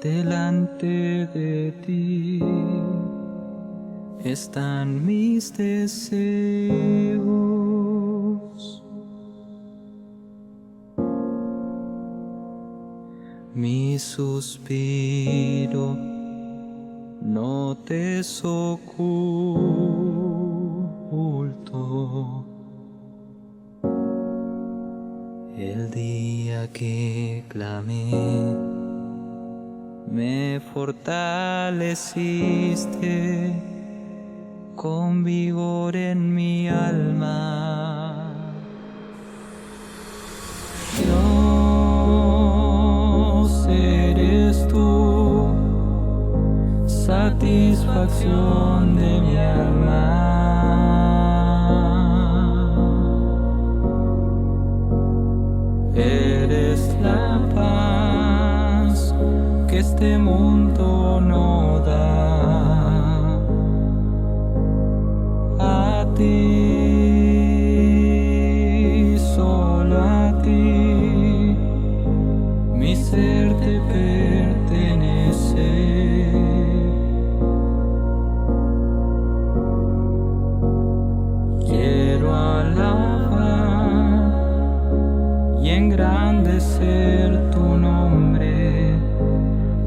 Delante de ti están mis deseos, mi suspiro no te es oculto. El día que clamé, me fortaleciste con vigor en mi alma. Dios, eres tú, satisfacción de mi alma. Eres la paz que este mundo no da. A ti, solo a ti, mi ser te pertenece. Quiero alabar y engrandecer tu nombre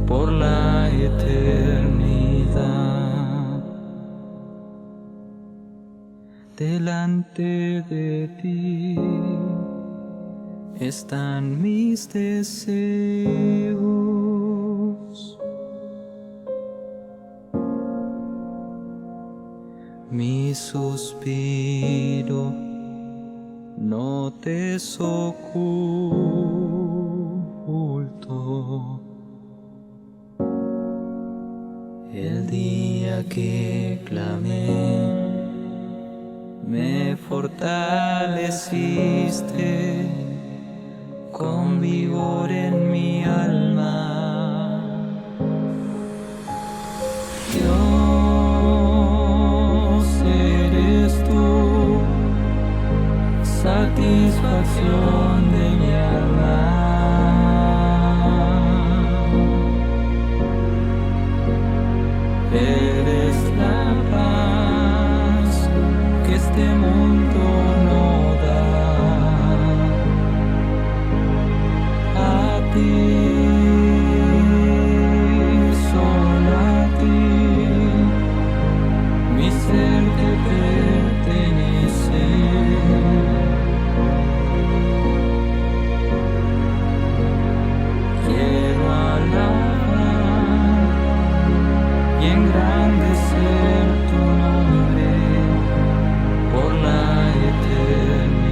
por la eternidad. Delante de ti están mis deseos, mi suspiro no te es oculto. El día que clamé, me fortaleciste con vigor en mi alma. Dios, eres tú, satisfacción de mi alma. Eres la paz que este mundo no da. A ti, solo a ti, mi ser te pertenece. Quiero alabar y engrandecer tu nombre por la eternidad.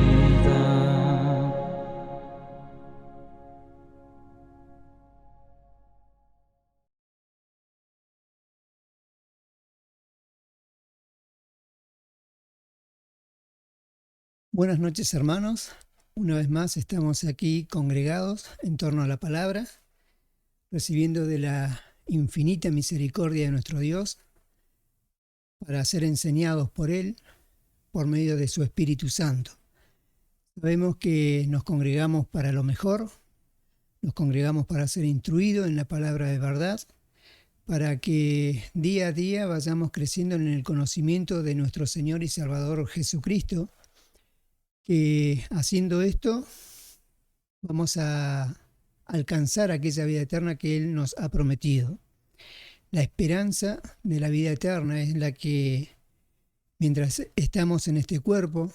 Buenas noches, hermanos. Una vez más estamos aquí congregados en torno a la palabra, recibiendo de la infinita misericordia de nuestro Dios para ser enseñados por Él por medio de su Espíritu Santo. Sabemos que nos congregamos para lo mejor, nos congregamos para ser instruidos en la palabra de verdad, para que día a día vayamos creciendo en el conocimiento de nuestro Señor y Salvador Jesucristo, que haciendo esto vamos a alcanzar aquella vida eterna que Él nos ha prometido. La esperanza de la vida eterna es la que, mientras estamos en este cuerpo,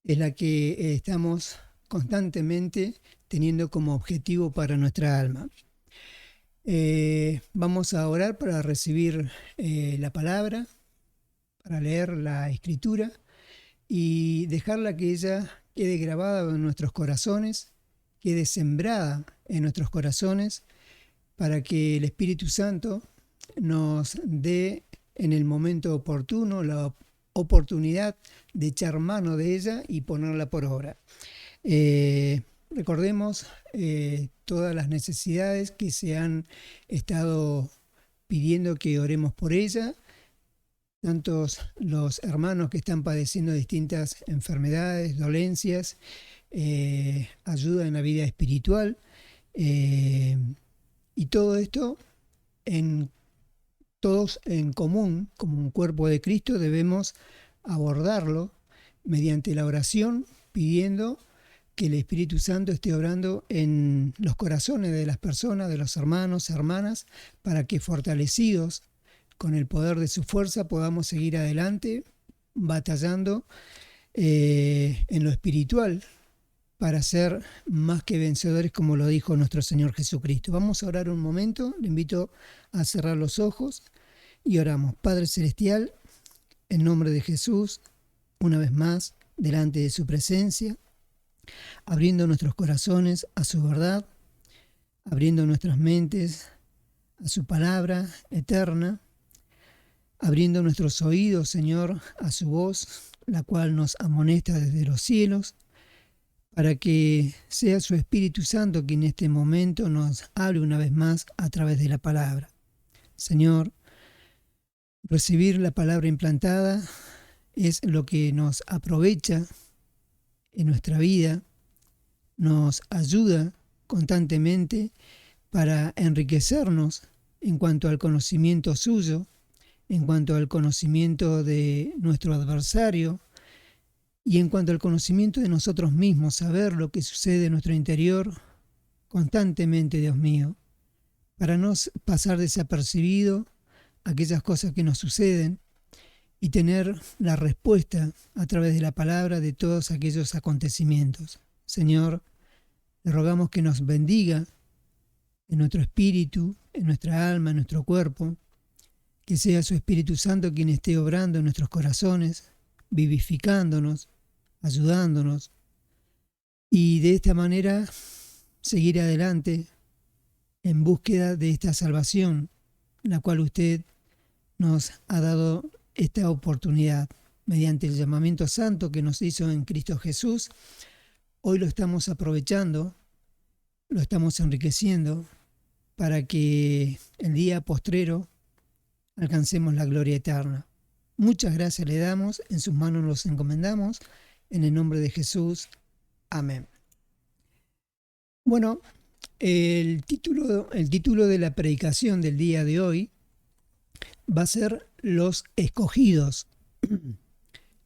es la que estamos constantemente teniendo como objetivo para nuestra alma. Vamos a orar para recibir la palabra, para leer la Escritura y dejarla que ella quede grabada en nuestros corazones, quede sembrada en nuestros corazones, para que el Espíritu Santo nos dé en el momento oportuno la oportunidad de echar mano de ella y ponerla por obra. Recordemos todas las necesidades que se han estado pidiendo que oremos por ella, tantos los hermanos que están padeciendo distintas enfermedades, dolencias, ayuda en la vida espiritual, Y todo esto, todos en común, como un cuerpo de Cristo, debemos abordarlo mediante la oración, pidiendo que el Espíritu Santo esté obrando en los corazones de las personas, de los hermanos, hermanas, para que fortalecidos con el poder de su fuerza podamos seguir adelante batallando en lo espiritual para ser más que vencedores, como lo dijo nuestro Señor Jesucristo. Vamos a orar un momento, le invito a cerrar los ojos y oramos. Padre Celestial, en nombre de Jesús, una vez más, delante de su presencia, abriendo nuestros corazones a su verdad, abriendo nuestras mentes a su palabra eterna, abriendo nuestros oídos, Señor, a su voz, la cual nos amonesta desde los cielos, para que sea su Espíritu Santo quien en este momento nos hable una vez más a través de la palabra. Señor, recibir la palabra implantada es lo que nos aprovecha en nuestra vida, nos ayuda constantemente para enriquecernos en cuanto al conocimiento suyo, en cuanto al conocimiento de nuestro adversario y en cuanto al conocimiento de nosotros mismos, saber lo que sucede en nuestro interior constantemente, Dios mío, para no pasar desapercibido aquellas cosas que nos suceden y tener la respuesta a través de la palabra de todos aquellos acontecimientos. Señor, le rogamos que nos bendiga en nuestro espíritu, en nuestra alma, en nuestro cuerpo, que sea su Espíritu Santo quien esté obrando en nuestros corazones, vivificándonos, ayudándonos, y de esta manera seguir adelante en búsqueda de esta salvación, la cual usted nos ha dado esta oportunidad mediante el llamamiento santo que nos hizo en Cristo Jesús. Hoy lo estamos aprovechando, lo estamos enriqueciendo para que el día postrero alcancemos la gloria eterna. Muchas gracias le damos, en sus manos los encomendamos, en el nombre de Jesús. Amén. Bueno, el título de la predicación del día de hoy va a ser Los Escogidos.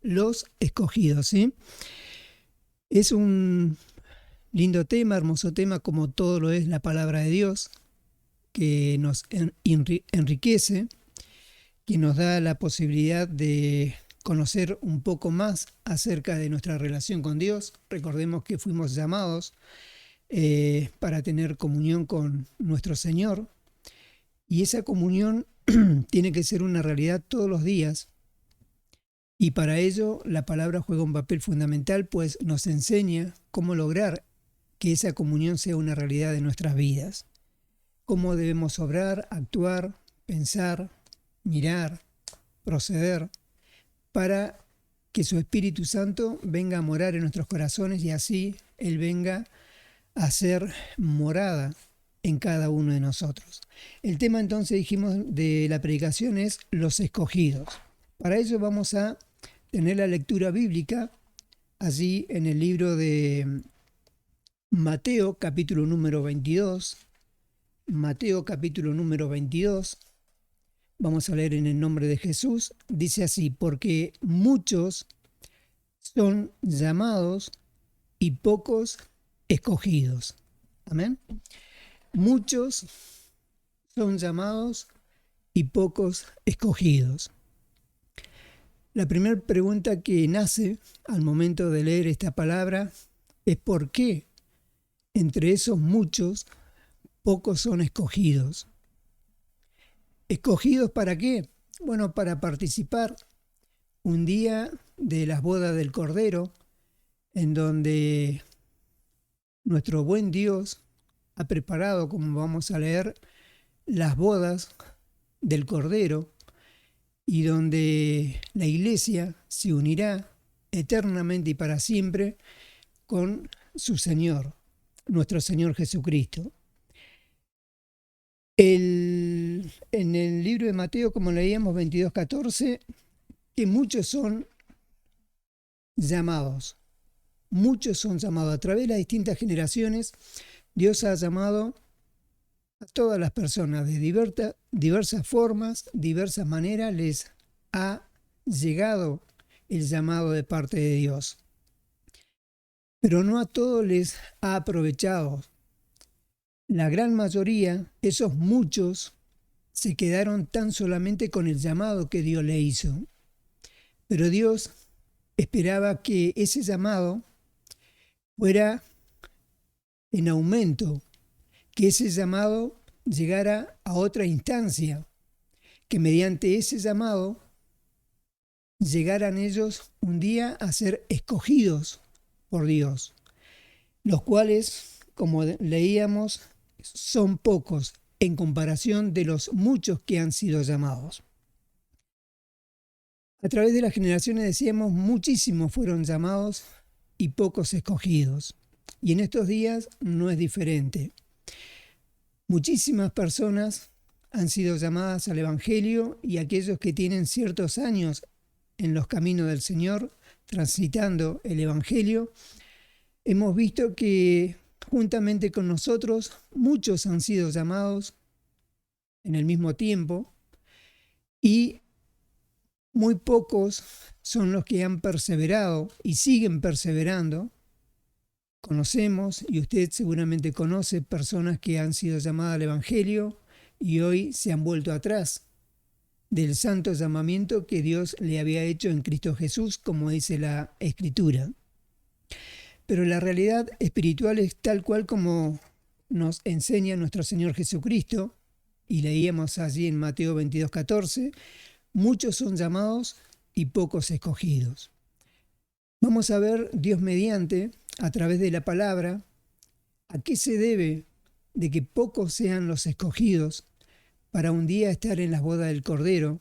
Los Escogidos, ¿sí? Es un lindo tema, hermoso tema, como todo lo es la palabra de Dios, que nos enriquece, que nos da la posibilidad de conocer un poco más acerca de nuestra relación con Dios. Recordemos que fuimos llamados para tener comunión con nuestro Señor, y esa comunión tiene que ser una realidad todos los días, y para ello la palabra juega un papel fundamental, pues nos enseña cómo lograr que esa comunión sea una realidad de nuestras vidas, cómo debemos obrar, actuar, pensar, mirar, proceder, para que su Espíritu Santo venga a morar en nuestros corazones y así Él venga a ser morada en cada uno de nosotros. El tema, entonces, dijimos, de la predicación es los escogidos. Para ello vamos a tener la lectura bíblica allí en el libro de Mateo, capítulo número 22. Mateo, capítulo número 22. Vamos a leer en el nombre de Jesús. Dice así: porque muchos son llamados y pocos escogidos. Amén. Muchos son llamados y pocos escogidos. La primera pregunta que nace al momento de leer esta palabra es ¿por qué entre esos muchos pocos son escogidos? ¿Escogidos para qué? Bueno, para participar un día de las bodas del Cordero, en donde nuestro buen Dios ha preparado, como vamos a leer, las bodas del Cordero, y donde la Iglesia se unirá eternamente y para siempre con su Señor, nuestro Señor Jesucristo. En el libro de Mateo, como leíamos 22:14, que muchos son llamados. Muchos son llamados. A través de las distintas generaciones, Dios ha llamado A todas las personas de diversas formas, diversas maneras les ha llegado el llamado de parte de Dios. Pero no a todos les ha aprovechado. La gran mayoría, esos muchos, se quedaron tan solamente con el llamado que Dios le hizo. Pero Dios esperaba que ese llamado fuera en aumento, que ese llamado llegara a otra instancia, que mediante ese llamado llegaran ellos un día a ser escogidos por Dios, los cuales, como leíamos, son pocos en comparación de los muchos que han sido llamados. A través de las generaciones, decíamos, muchísimos fueron llamados y pocos escogidos. Y en estos días no es diferente. Muchísimas personas han sido llamadas al Evangelio y aquellos que tienen ciertos años en los caminos del Señor, transitando el Evangelio, hemos visto que juntamente con nosotros muchos han sido llamados en el mismo tiempo y muy pocos son los que han perseverado y siguen perseverando. Conocemos, y usted seguramente conoce, personas que han sido llamadas al Evangelio y hoy se han vuelto atrás del santo llamamiento que Dios le había hecho en Cristo Jesús, como dice la Escritura. Pero la realidad espiritual es tal cual como nos enseña nuestro Señor Jesucristo, y leíamos allí en Mateo 22:14, muchos son llamados y pocos escogidos. Vamos a ver, Dios mediante, a través de la palabra, a qué se debe de que pocos sean los escogidos para un día estar en las bodas del Cordero,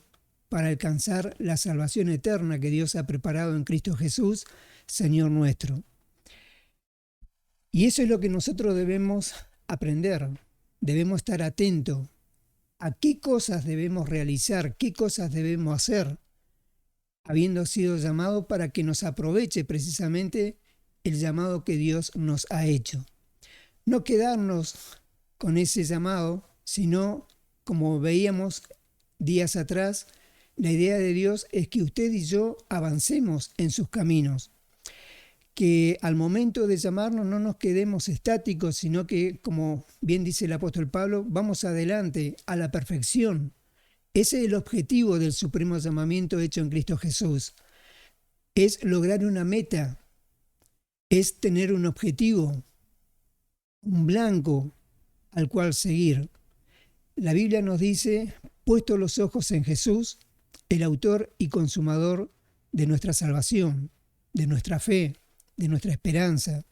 para alcanzar la salvación eterna que Dios ha preparado en Cristo Jesús, Señor nuestro. Y eso es lo que nosotros debemos aprender. Debemos estar atentos a qué cosas debemos realizar, qué cosas debemos hacer, habiendo sido llamados para que nos aproveche precisamente el llamado que Dios nos ha hecho. No quedarnos con ese llamado, sino, como veíamos días atrás, la idea de Dios es que usted y yo avancemos en sus caminos, que al momento de llamarnos no nos quedemos estáticos, sino que, como bien dice el apóstol Pablo, vamos adelante a la perfección. Ese es el objetivo del supremo llamamiento hecho en Cristo Jesús. Es lograr una meta, es tener un objetivo, un blanco al cual seguir. La Biblia nos dice, puesto los ojos en Jesús, el autor y consumador de nuestra salvación, de nuestra fe, de nuestra esperanza.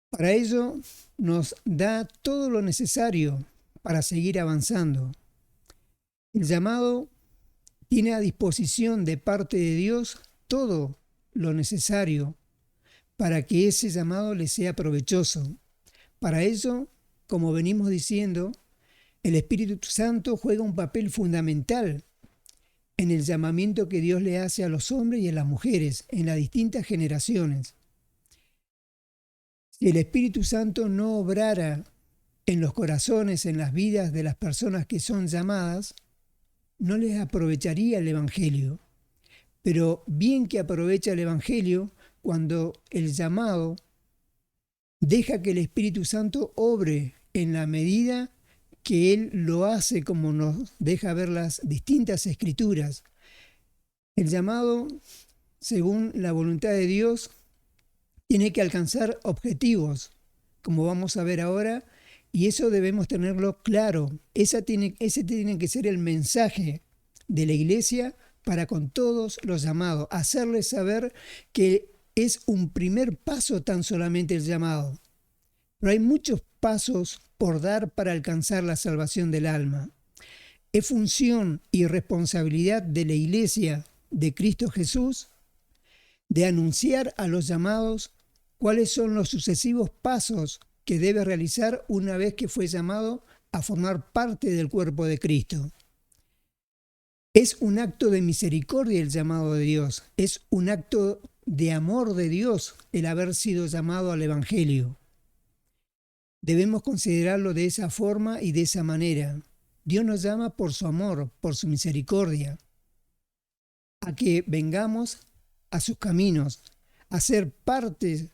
Para ello nos da todo lo necesario para seguir avanzando. El llamado tiene a disposición de parte de Dios todo lo necesario para que ese llamado le sea provechoso. Para ello, como venimos diciendo, el Espíritu Santo juega un papel fundamental en el llamamiento que Dios le hace a los hombres y a las mujeres en las distintas generaciones. Si el Espíritu Santo no obrara en los corazones, en las vidas de las personas que son llamadas, no les aprovecharía el Evangelio. Pero bien que aprovecha el Evangelio cuando el llamado deja que el Espíritu Santo obre en la medida que Él lo hace, como nos deja ver las distintas escrituras. El llamado, según la voluntad de Dios, tiene que alcanzar objetivos, como vamos a ver ahora, y eso debemos tenerlo claro. Ese tiene que ser el mensaje de la iglesia para con todos los llamados, hacerles saber que es un primer paso tan solamente el llamado. Pero hay muchos pasos por dar para alcanzar la salvación del alma. Es función y responsabilidad de la iglesia de Cristo Jesús de anunciar a los llamados cuáles son los sucesivos pasos que debe realizar una vez que fue llamado a formar parte del cuerpo de Cristo. Es un acto de misericordia el llamado de Dios, es un acto de amor de Dios el haber sido llamado al Evangelio. Debemos considerarlo de esa forma y de esa manera. Dios nos llama por su amor, por su misericordia, a que vengamos a sus caminos, a ser parte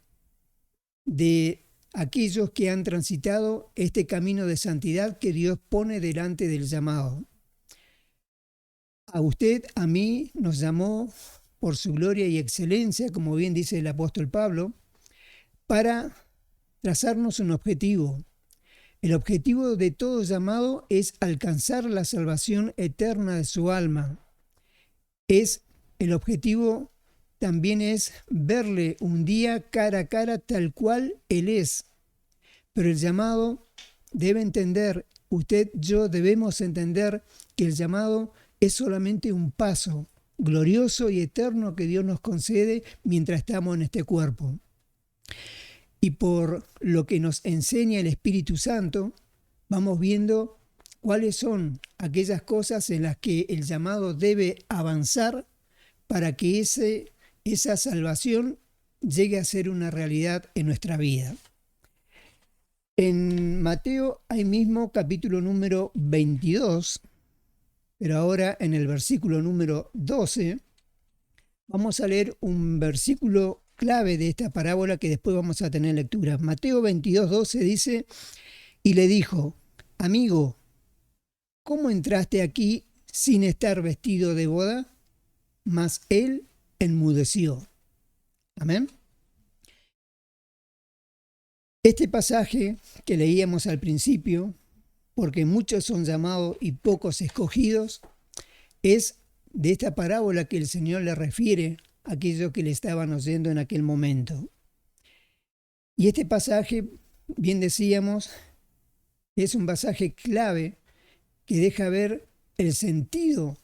de aquellos que han transitado este camino de santidad que Dios pone delante del llamado. A usted, a mí, nos llamó por su gloria y excelencia, como bien dice el apóstol Pablo, para trazarnos un objetivo. El objetivo de todo llamado es alcanzar la salvación eterna de su alma. El objetivo también es verle un día cara a cara tal cual Él es. Pero el llamado debe entender, usted, yo debemos entender que el llamado es solamente un paso glorioso y eterno que Dios nos concede mientras estamos en este cuerpo. Y por lo que nos enseña el Espíritu Santo, vamos viendo cuáles son aquellas cosas en las que el llamado debe avanzar para que esa salvación llegue a ser una realidad en nuestra vida. En Mateo, ahí mismo, capítulo número 22, pero ahora en el versículo número 12, vamos a leer un versículo clave de esta parábola que después vamos a tener lectura. Mateo 22, 12 dice, y le dijo, amigo, ¿cómo entraste aquí sin estar vestido de boda? Mas él enmudeció. Amén. Este pasaje que leíamos al principio, porque muchos son llamados y pocos escogidos, es de esta parábola que el Señor le refiere a aquellos que le estaban oyendo en aquel momento. Y este pasaje, bien decíamos, es un pasaje clave que deja ver el sentido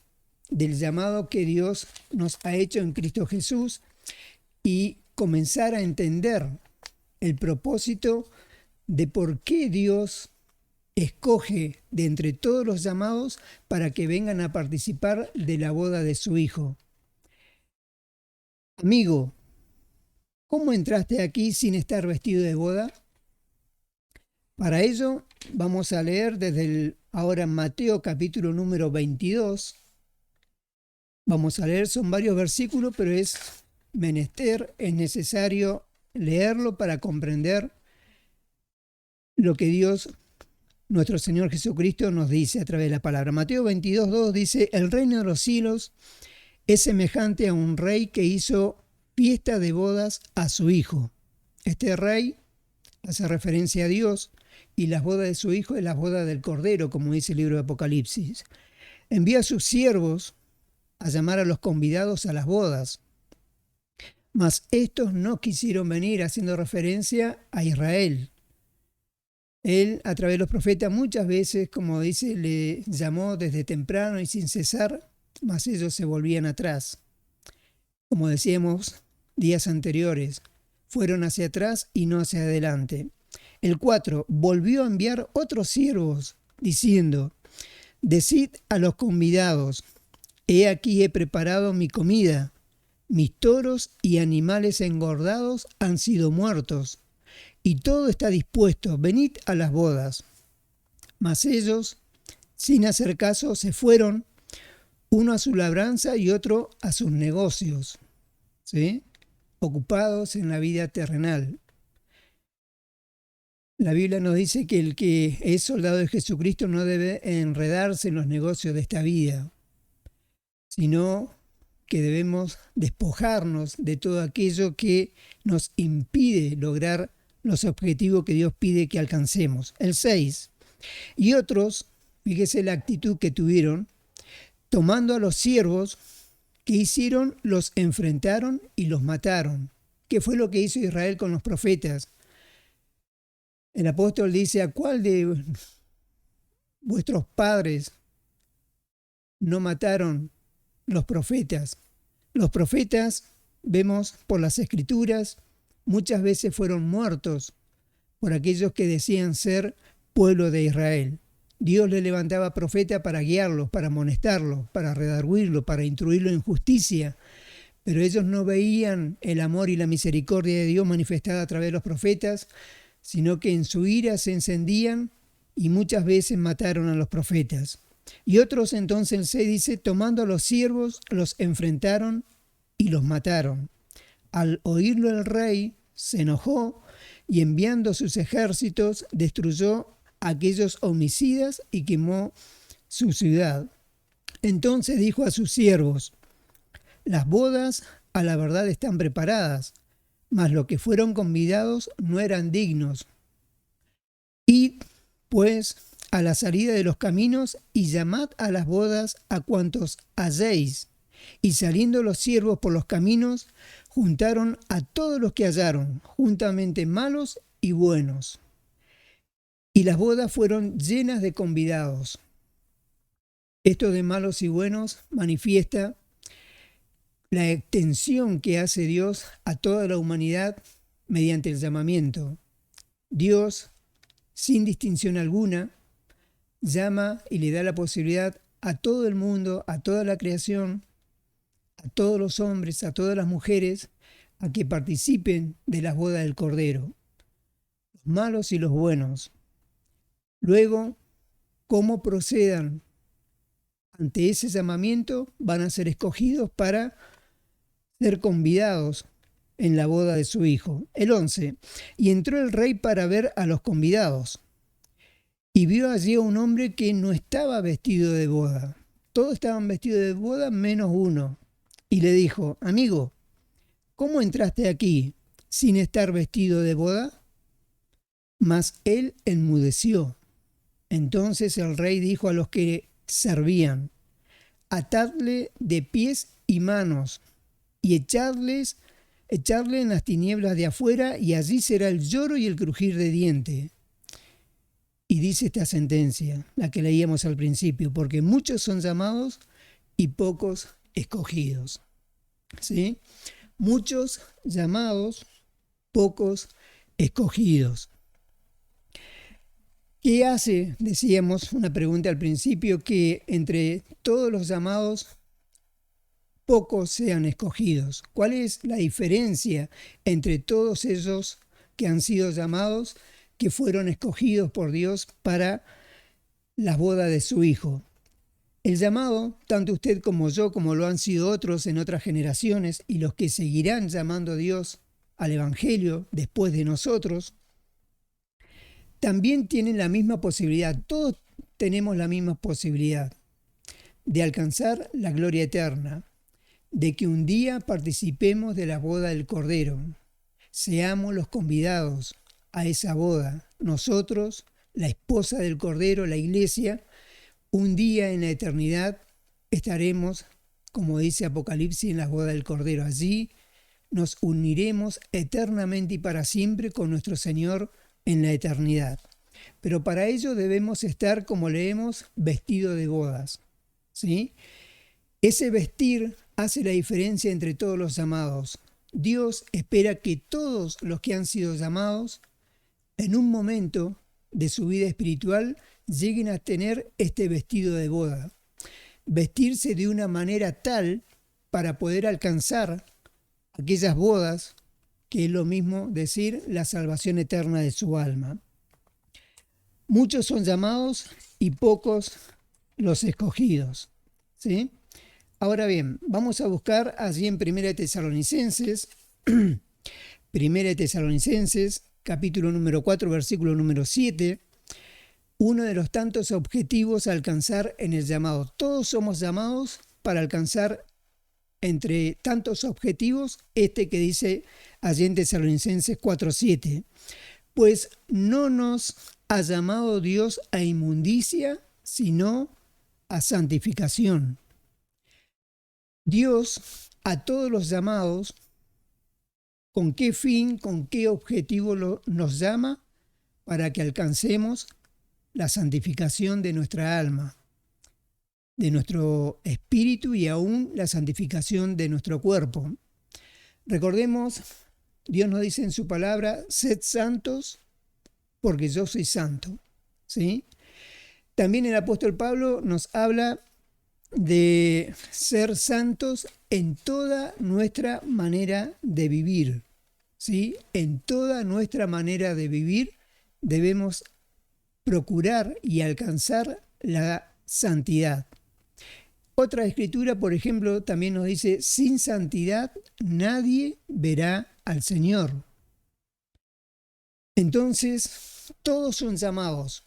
del llamado que Dios nos ha hecho en Cristo Jesús y comenzar a entender el propósito de por qué Dios escoge de entre todos los llamados para que vengan a participar de la boda de su Hijo. Amigo, ¿cómo entraste aquí sin estar vestido de boda? Para ello vamos a leer desde ahora Mateo capítulo número 22. Vamos a leer, son varios versículos, pero es necesario leerlo para comprender lo que Dios, nuestro Señor Jesucristo, nos dice a través de la palabra. Mateo 22, 2 dice, el reino de los cielos es semejante a un rey que hizo fiesta de bodas a su hijo. Este rey hace referencia a Dios y las bodas de su hijo es la boda del Cordero, como dice el libro de Apocalipsis. Envía a sus siervos a llamar a los convidados a las bodas. Mas estos no quisieron venir, haciendo referencia a Israel. Él, a través de los profetas, muchas veces, como dice, le llamó desde temprano y sin cesar, mas ellos se volvían atrás. Como decíamos días anteriores, fueron hacia atrás y no hacia adelante. El 4, volvió a enviar otros siervos, diciendo, decid a los convidados, he aquí he preparado mi comida, mis toros y animales engordados han sido muertos, y todo está dispuesto, venid a las bodas. Mas ellos, sin hacer caso, se fueron, uno a su labranza y otro a sus negocios, ¿sí? Ocupados en la vida terrenal. La Biblia nos dice que el que es soldado de Jesucristo no debe enredarse en los negocios de esta vida, sino que debemos despojarnos de todo aquello que nos impide lograr los objetivos que Dios pide que alcancemos. El 6. Y otros, fíjese la actitud que tuvieron, tomando a los siervos, ¿qué hicieron? Los enfrentaron y los mataron. ¿Qué fue lo que hizo Israel con los profetas? El apóstol dice, ¿a cuál de vuestros padres no mataron los profetas? Los profetas, vemos por las Escrituras, muchas veces fueron muertos por aquellos que decían ser pueblo de Israel. Dios le levantaba profeta para guiarlos, para amonestarlos, para redarguirlos, para instruirlos en justicia. Pero ellos no veían el amor y la misericordia de Dios manifestada a través de los profetas, sino que en su ira se encendían y muchas veces mataron a los profetas. Y otros, entonces el 6 dice, tomando a los siervos, los enfrentaron y los mataron. Al oírlo el rey se enojó y enviando sus ejércitos destruyó a aquellos homicidas y quemó su ciudad. Entonces dijo a sus siervos: las bodas a la verdad están preparadas, mas los que fueron convidados no eran dignos. Id, pues, a la salida de los caminos y llamad a las bodas a cuantos halléis. Y saliendo los siervos por los caminos, juntaron a todos los que hallaron, juntamente malos y buenos. Y las bodas fueron llenas de convidados. Esto de malos y buenos manifiesta la extensión que hace Dios a toda la humanidad mediante el llamamiento. Dios, sin distinción alguna, llama y le da la posibilidad a todo el mundo, a toda la creación, a todos los hombres, a todas las mujeres, a que participen de las bodas del Cordero, los malos y los buenos. Luego, cómo procedan ante ese llamamiento, van a ser escogidos para ser convidados en la boda de su hijo. El 11. Y entró el rey para ver a los convidados, y vio allí a un hombre que no estaba vestido de boda. Todos estaban vestidos de boda menos uno. Y le dijo: amigo, ¿cómo entraste aquí sin estar vestido de boda? Mas él enmudeció. Entonces el rey dijo a los que servían: atadle de pies y manos y echadle en las tinieblas de afuera, y allí será el lloro y el crujir de diente. Y dice esta sentencia, la que leíamos al principio: porque muchos son llamados y pocos escogidos. ¿Sí? Muchos llamados, pocos escogidos. ¿Qué hace, decíamos, una pregunta al principio, que entre todos los llamados pocos sean escogidos? ¿Cuál es la diferencia entre todos ellos que han sido llamados, que fueron escogidos por Dios para la boda de su Hijo? El llamado, tanto usted como yo, como lo han sido otros en otras generaciones, y los que seguirán llamando a Dios al Evangelio después de nosotros, también tienen la misma posibilidad. Todos tenemos la misma posibilidad de alcanzar la gloria eterna, de que un día participemos de la boda del Cordero, seamos los convidados a esa boda. Nosotros, la esposa del Cordero, la iglesia, un día en la eternidad estaremos, como dice Apocalipsis, en la boda del Cordero. Allí nos uniremos eternamente y para siempre con nuestro Señor en la eternidad. Pero para ello debemos estar, como leemos, vestidos de bodas. ¿Sí? Ese vestir hace la diferencia entre todos los llamados. Dios espera que todos los que han sido llamados, en un momento de su vida espiritual, lleguen a tener este vestido de boda. Vestirse de una manera tal para poder alcanzar aquellas bodas, que es lo mismo decir la salvación eterna de su alma. Muchos son llamados y pocos los escogidos. ¿Sí? Ahora bien, vamos a buscar allí en 1 Tesalonicenses, 1 Tesalonicenses, capítulo número 4, versículo número 7, uno de los tantos objetivos a alcanzar en el llamado. Todos somos llamados para alcanzar, entre tantos objetivos, este que dice allí en Tesalonicenses 4:7. Pues no nos ha llamado Dios a inmundicia, sino a santificación. Dios, a todos los llamados, ¿con qué fin, con qué objetivo nos llama? Para que alcancemos la santificación de nuestra alma, de nuestro espíritu y aún la santificación de nuestro cuerpo. Recordemos, Dios nos dice en su palabra: sed santos porque yo soy santo. ¿Sí? También el apóstol Pablo nos habla de ser santos en toda nuestra manera de vivir. ¿sí? En toda nuestra manera de vivir debemos procurar y alcanzar la santidad. Otra escritura, por ejemplo, también nos dice, sin santidad nadie verá al Señor. Entonces, todos son llamados.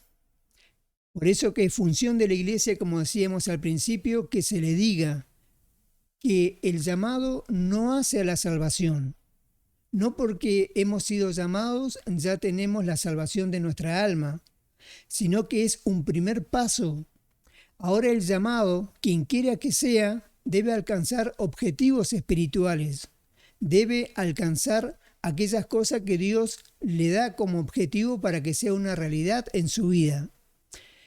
Por eso que es función de la iglesia, como decíamos al principio, que se le diga que el llamado no hace a la salvación. No porque hemos sido llamados ya tenemos la salvación de nuestra alma, sino que es un primer paso. Ahora el llamado, quien quiera que sea, debe alcanzar objetivos espirituales, debe alcanzar aquellas cosas que Dios le da como objetivo para que sea una realidad en su vida.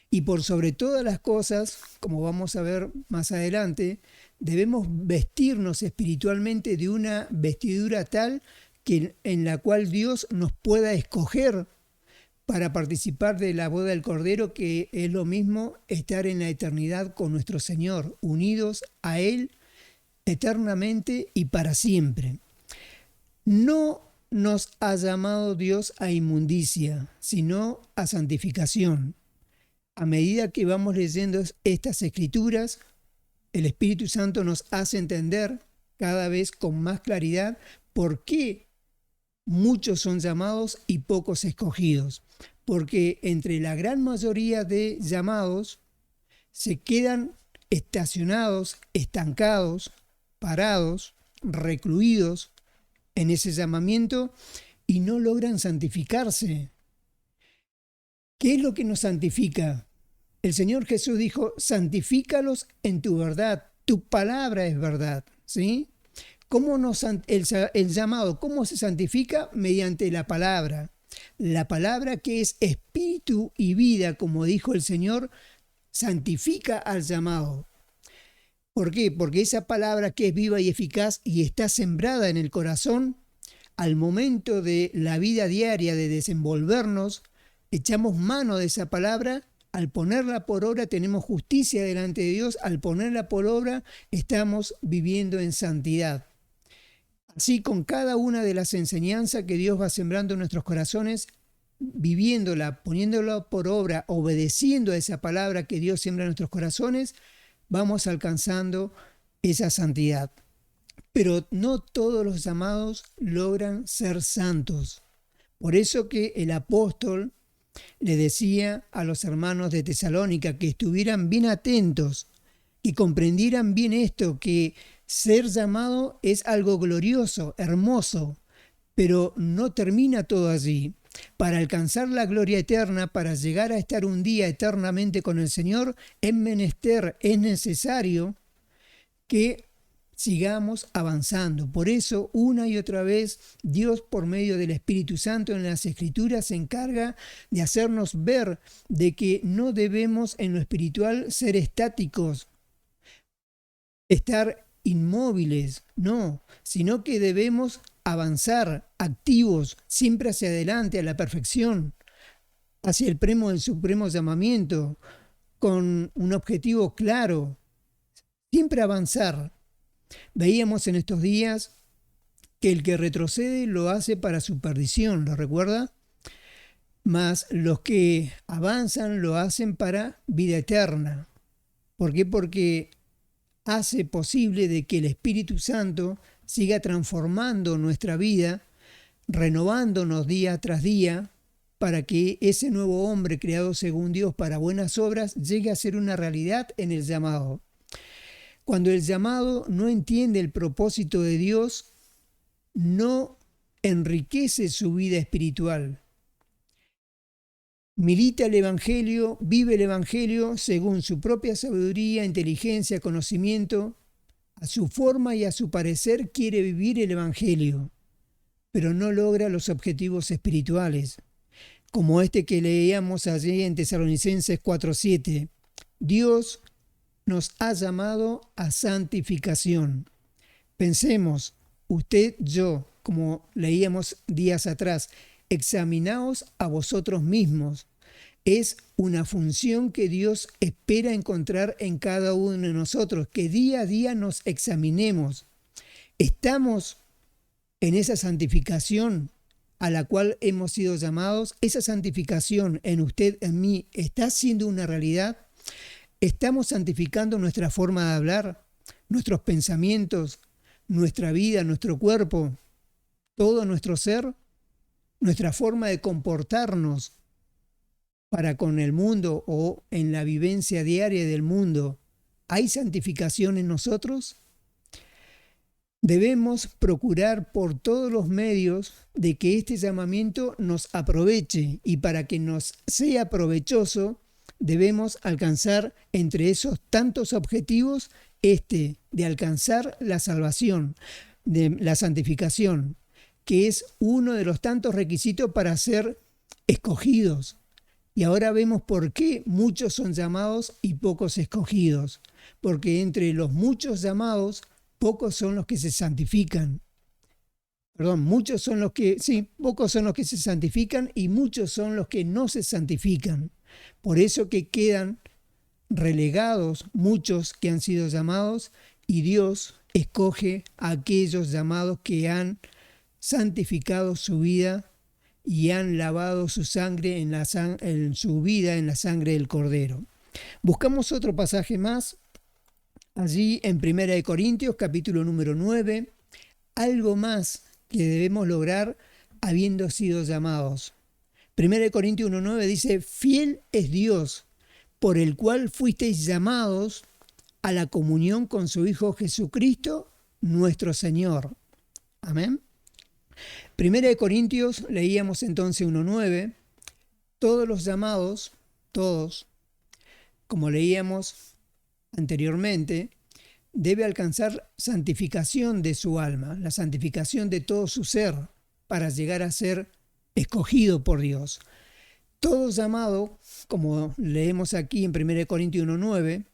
Y por sobre todas las cosas, como vamos a ver más adelante, debemos vestirnos espiritualmente de una vestidura tal que en la cual Dios nos pueda escoger para participar de la boda del Cordero, que es lo mismo estar en la eternidad con nuestro Señor, unidos a Él eternamente y para siempre. No nos ha llamado Dios a inmundicia, sino a santificación. A medida que vamos leyendo estas escrituras, el Espíritu Santo nos hace entender cada vez con más claridad por qué muchos son llamados y pocos escogidos. Porque entre la gran mayoría de llamados se quedan estacionados, estancados, parados, recluidos en ese llamamiento y no logran santificarse. ¿Qué es lo que nos santifica? El Señor Jesús dijo, santifícalos en tu verdad, tu palabra es verdad, ¿sí? ¿Cómo el llamado, cómo se santifica? Mediante la palabra que es espíritu y vida, como dijo el Señor, santifica al llamado. ¿Por qué? Porque esa palabra que es viva y eficaz y está sembrada en el corazón, al momento de la vida diaria de desenvolvernos, echamos mano de esa palabra. Al ponerla por obra tenemos justicia delante de Dios, al ponerla por obra estamos viviendo en santidad. Así con cada una de las enseñanzas que Dios va sembrando en nuestros corazones, viviéndola, poniéndola por obra, obedeciendo a esa palabra que Dios siembra en nuestros corazones, vamos alcanzando esa santidad. Pero no todos los llamados logran ser santos. Por eso que el apóstol le decía a los hermanos de Tesalónica que estuvieran bien atentos, que comprendieran bien esto, que ser llamado es algo glorioso, hermoso, pero no termina todo allí. Para alcanzar la gloria eterna, para llegar a estar un día eternamente con el Señor, es menester, es necesario que sigamos avanzando. Por eso, una y otra vez, Dios, por medio del Espíritu Santo en las Escrituras, se encarga de hacernos ver de que no debemos en lo espiritual ser estáticos, estar inmóviles, no, sino que debemos avanzar, activos, siempre hacia adelante, a la perfección, hacia el supremo llamamiento, con un objetivo claro, siempre avanzar. Veíamos en estos días que el que retrocede lo hace para su perdición, ¿lo recuerda? Mas los que avanzan lo hacen para vida eterna. ¿Por qué? Porque hace posible de que el Espíritu Santo siga transformando nuestra vida, renovándonos día tras día, para que ese nuevo hombre creado según Dios para buenas obras llegue a ser una realidad en el llamado. Cuando el llamado no entiende el propósito de Dios, no enriquece su vida espiritual. Milita el Evangelio, vive el Evangelio según su propia sabiduría, inteligencia, conocimiento. A su forma y a su parecer quiere vivir el Evangelio, pero no logra los objetivos espirituales, como este que leíamos allí en Tesalonicenses 4:7. Dios nos ha llamado a santificación. Pensemos, usted, yo, como leíamos días atrás, examinaos a vosotros mismos. Es una función que Dios espera encontrar en cada uno de nosotros, que día a día nos examinemos. ¿Estamos en esa santificación a la cual hemos sido llamados, esa santificación en usted, en mí, ¿está siendo una realidad? ¿Estamos santificando nuestra forma de hablar, nuestros pensamientos, nuestra vida, nuestro cuerpo, todo nuestro ser, nuestra forma de comportarnos para con el mundo o en la vivencia diaria del mundo? ¿Hay santificación en nosotros? Debemos procurar por todos los medios de que este llamamiento nos aproveche, y para que nos sea provechoso debemos alcanzar entre esos tantos objetivos de alcanzar la salvación, de la santificación, que es uno de los tantos requisitos para ser escogidos. Y ahora vemos por qué muchos son llamados y pocos escogidos, porque entre los muchos llamados, pocos son los que se santifican. Pocos son los que se santifican y muchos son los que no se santifican. Por eso que quedan relegados muchos que han sido llamados, y Dios escoge a aquellos llamados que han santificado su vida y han lavado su sangre en su vida en la sangre del Cordero. Buscamos otro pasaje más, allí en 1 Corintios, capítulo número 9, algo más que debemos lograr habiendo sido llamados. 1 Corintios 1:9 dice: fiel es Dios, por el cual fuisteis llamados a la comunión con su Hijo Jesucristo, nuestro Señor. Amén. 1 Corintios, leíamos entonces 1:9, todos los llamados, todos, como leíamos anteriormente, debe alcanzar santificación de su alma, la santificación de todo su ser, para llegar a ser escogido por Dios. Todo llamado, como leemos aquí en 1 Corintios 1:9,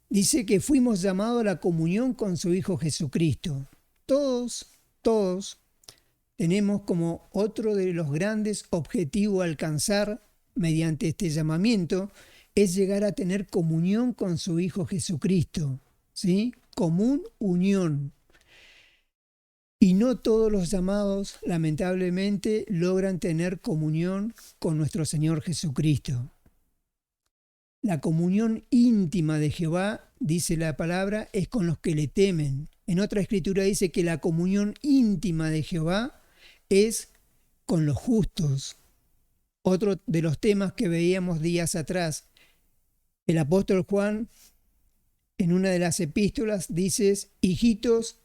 dice que fuimos llamados a la comunión con su Hijo Jesucristo. Todos tenemos como otro de los grandes objetivos a alcanzar mediante este llamamiento, es llegar a tener comunión con su Hijo Jesucristo, ¿sí? Común unión. Y no todos los llamados, lamentablemente, logran tener comunión con nuestro Señor Jesucristo. La comunión íntima de Jehová, dice la palabra, es con los que le temen. En otra escritura dice que la comunión íntima de Jehová es con los justos. Otro de los temas que veíamos días atrás, el apóstol Juan, en una de las epístolas, dice: hijitos,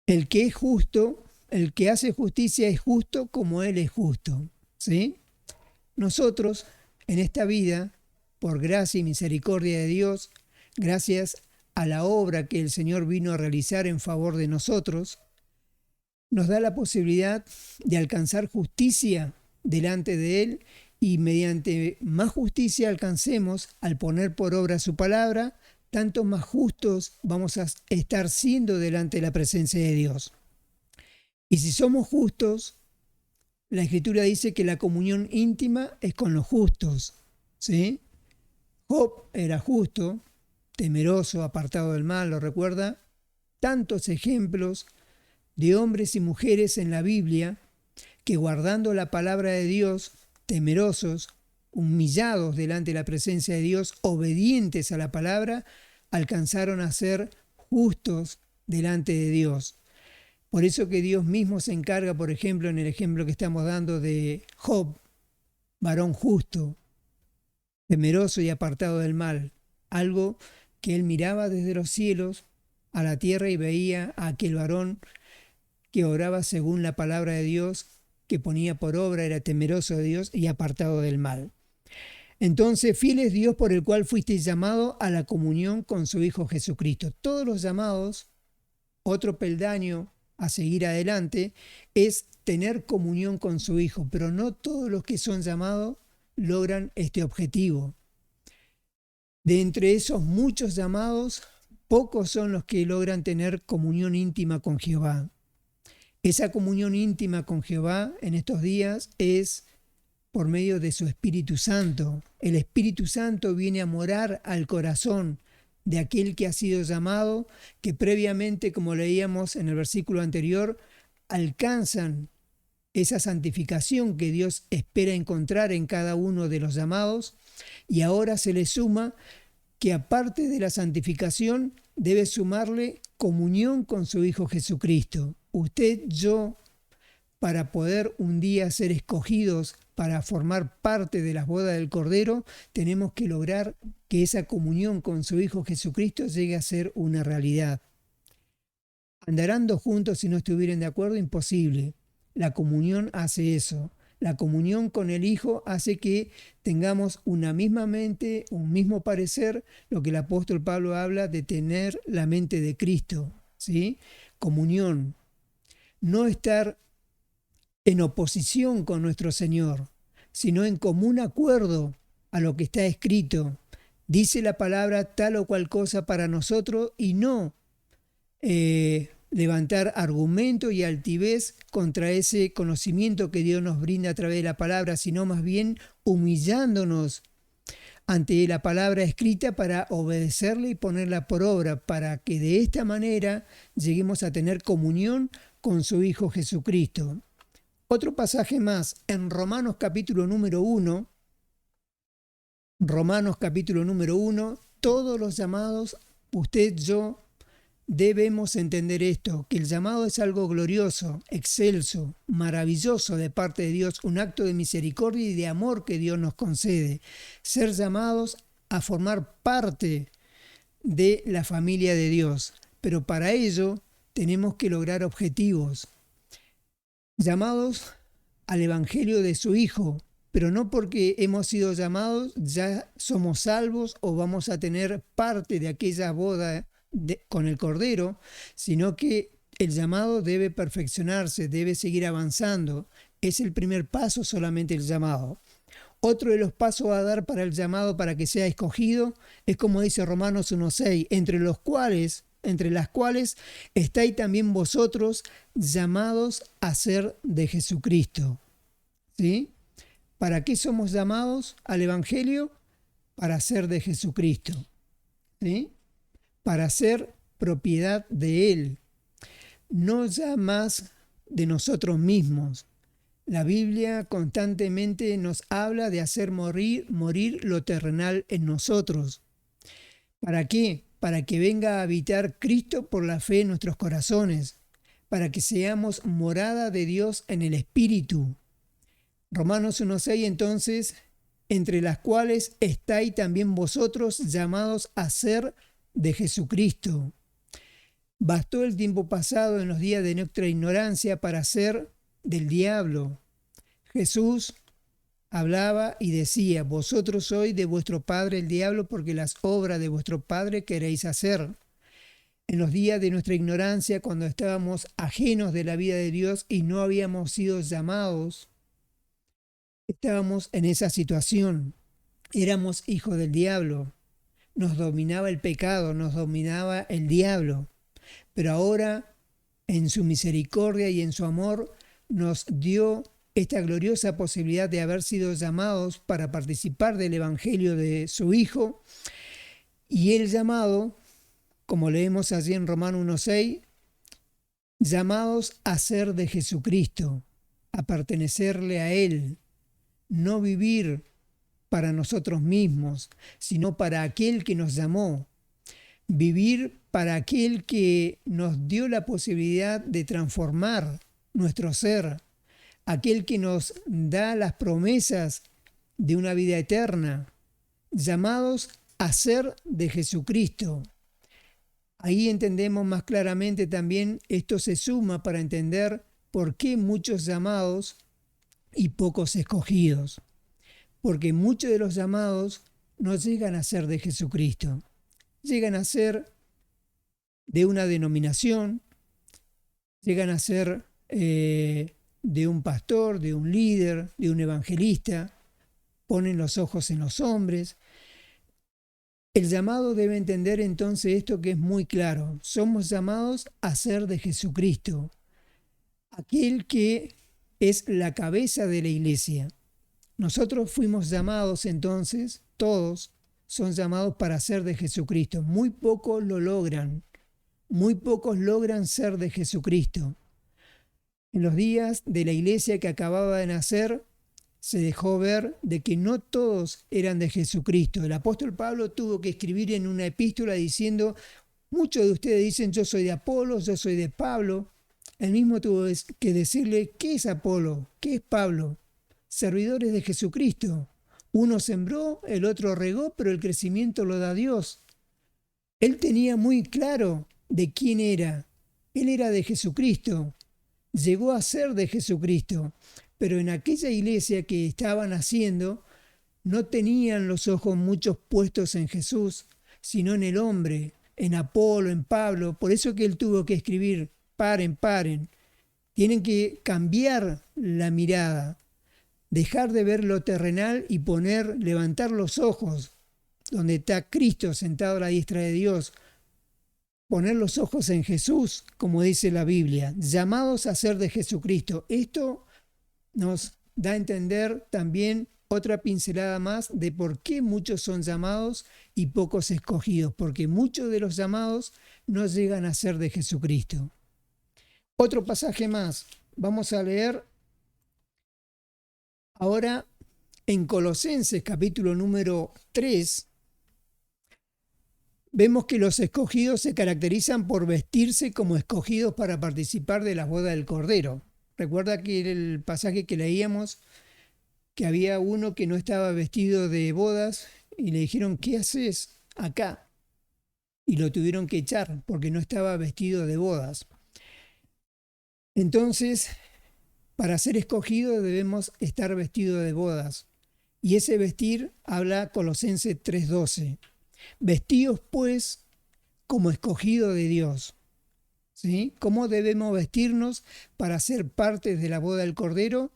el que es justo, el que hace justicia es justo como Él es justo. ¿Sí? Nosotros, en esta vida, por gracia y misericordia de Dios, gracias a la obra que el Señor vino a realizar en favor de nosotros, nos da la posibilidad de alcanzar justicia delante de Él, y mediante más justicia alcancemos al poner por obra su palabra, tanto más justos vamos a estar siendo delante de la presencia de Dios. Y si somos justos, la Escritura dice que la comunión íntima es con los justos, ¿sí? Job era justo, temeroso, apartado del mal, ¿lo recuerda? Tantos ejemplos de hombres y mujeres en la Biblia que, guardando la palabra de Dios, temerosos, humillados delante de la presencia de Dios, obedientes a la palabra, alcanzaron a ser justos delante de Dios. Por eso que Dios mismo se encarga, por ejemplo, en el ejemplo que estamos dando de Job, varón justo, temeroso y apartado del mal, algo que él miraba desde los cielos a la tierra y veía a aquel varón que oraba según la palabra de Dios, que ponía por obra, era temeroso de Dios y apartado del mal. Entonces, fiel es Dios, por el cual fuisteis llamados a la comunión con su Hijo Jesucristo. Todos los llamados, otro peldaño a seguir adelante, es tener comunión con su Hijo, pero no todos los que son llamados logran este objetivo. De entre esos muchos llamados, pocos son los que logran tener comunión íntima con Jehová. Esa comunión íntima con Jehová en estos días es por medio de su Espíritu Santo. El Espíritu Santo viene a morar al corazón de aquel que ha sido llamado, que previamente, como leíamos en el versículo anterior, alcanzan esa santificación que Dios espera encontrar en cada uno de los llamados, y ahora se le suma que aparte de la santificación debe sumarle comunión con su Hijo Jesucristo. Usted, yo, para poder un día ser escogidos para formar parte de las bodas del Cordero, tenemos que lograr que esa comunión con su Hijo Jesucristo llegue a ser una realidad. ¿Andarán dos juntos si no estuvieran de acuerdo? Imposible. La comunión hace eso. La comunión con el Hijo hace que tengamos una misma mente, un mismo parecer, lo que el apóstol Pablo habla de tener la mente de Cristo, ¿sí? Comunión. No estar en oposición con nuestro Señor, sino en común acuerdo a lo que está escrito. Dice la palabra tal o cual cosa para nosotros y no levantar argumento y altivez contra ese conocimiento que Dios nos brinda a través de la palabra, sino más bien humillándonos ante la palabra escrita para obedecerla y ponerla por obra, para que de esta manera lleguemos a tener comunión con su Hijo Jesucristo. Otro pasaje más, en Romanos capítulo número 1, todos los llamados, usted, yo, debemos entender esto, que el llamado es algo glorioso, excelso, maravilloso de parte de Dios, un acto de misericordia y de amor que Dios nos concede. Ser llamados a formar parte de la familia de Dios, pero para ello tenemos que lograr objetivos. Llamados al Evangelio de su Hijo, pero no porque hemos sido llamados ya somos salvos o vamos a tener parte de aquella boda con el Cordero, sino que el llamado debe perfeccionarse, debe seguir avanzando. Es el primer paso solamente el llamado. Otro de los pasos a dar para el llamado para que sea escogido es como dice Romanos 1:6, entre las cuales estáis también vosotros llamados a ser de Jesucristo. ¿Sí? ¿Para qué somos llamados al Evangelio? Para ser de Jesucristo. ¿Sí? Para ser propiedad de Él, no ya más de nosotros mismos. La Biblia constantemente nos habla de hacer morir lo terrenal en nosotros. ¿Para qué? Para que venga a habitar Cristo por la fe en nuestros corazones, para que seamos morada de Dios en el Espíritu. Romanos 1:6 entonces, entre las cuales estáis también vosotros llamados a ser de Jesucristo. Bastó el tiempo pasado en los días de nuestra ignorancia para ser del diablo. Jesús hablaba y decía, vosotros sois de vuestro padre el diablo porque las obras de vuestro padre queréis hacer. En los días de nuestra ignorancia, cuando estábamos ajenos de la vida de Dios y no habíamos sido llamados, estábamos en esa situación. Éramos hijos del diablo. Nos dominaba el pecado, nos dominaba el diablo. Pero ahora, en su misericordia y en su amor, nos dio esta gloriosa posibilidad de haber sido llamados para participar del Evangelio de su Hijo. Y el llamado, como leemos allí en Romanos 1:6, llamados a ser de Jesucristo, a pertenecerle a Él, no vivir para nosotros mismos, sino para aquel que nos llamó. Vivir para aquel que nos dio la posibilidad de transformar nuestro ser, aquel que nos da las promesas de una vida eterna, llamados a ser de Jesucristo. Ahí entendemos más claramente también, esto se suma para entender por qué muchos llamados y pocos escogidos. Porque muchos de los llamados no llegan a ser de Jesucristo, llegan a ser de una denominación, llegan a ser de un pastor, de un líder, de un evangelista, ponen los ojos en los hombres. El llamado debe entender entonces esto que es muy claro, somos llamados a ser de Jesucristo, aquel que es la cabeza de la iglesia. Nosotros fuimos llamados entonces, todos son llamados para ser de Jesucristo. Muy pocos lo logran, muy pocos logran ser de Jesucristo. En los días de la iglesia que acababa de nacer, se dejó ver de que no todos eran de Jesucristo. El apóstol Pablo tuvo que escribir en una epístola diciendo: muchos de ustedes dicen yo soy de Apolos, yo soy de Pablo. Él mismo tuvo que decirle: ¿qué es Apolo? ¿Qué es Pablo? Servidores de Jesucristo. Uno sembró, el otro regó, pero el crecimiento lo da Dios. Él tenía muy claro de quién era. Él era de Jesucristo. Llegó a ser de Jesucristo. Pero en aquella iglesia que estaban haciendo, no tenían los ojos muchos puestos en Jesús, sino en el hombre, en Apolo, en Pablo. Por eso que él tuvo que escribir: paren, paren. Tienen que cambiar la mirada, dejar de ver lo terrenal y levantar los ojos donde está Cristo sentado a la diestra de Dios. Poner los ojos en Jesús, como dice la Biblia, llamados a ser de Jesucristo. Esto nos da a entender también otra pincelada más de por qué muchos son llamados y pocos escogidos, porque muchos de los llamados no llegan a ser de Jesucristo. Otro pasaje más, vamos a leer ahora en Colosenses capítulo número 3. Vemos que los escogidos se caracterizan por vestirse como escogidos para participar de las bodas del Cordero. Recuerda que el pasaje que leíamos, que había uno que no estaba vestido de bodas y le dijeron: ¿qué haces acá? Y lo tuvieron que echar porque no estaba vestido de bodas. Entonces, para ser escogidos debemos estar vestidos de bodas. Y ese vestir habla Colosenses 3:12. Vestíos pues como escogidos de Dios. ¿Sí? ¿Cómo debemos vestirnos para ser parte de la boda del Cordero?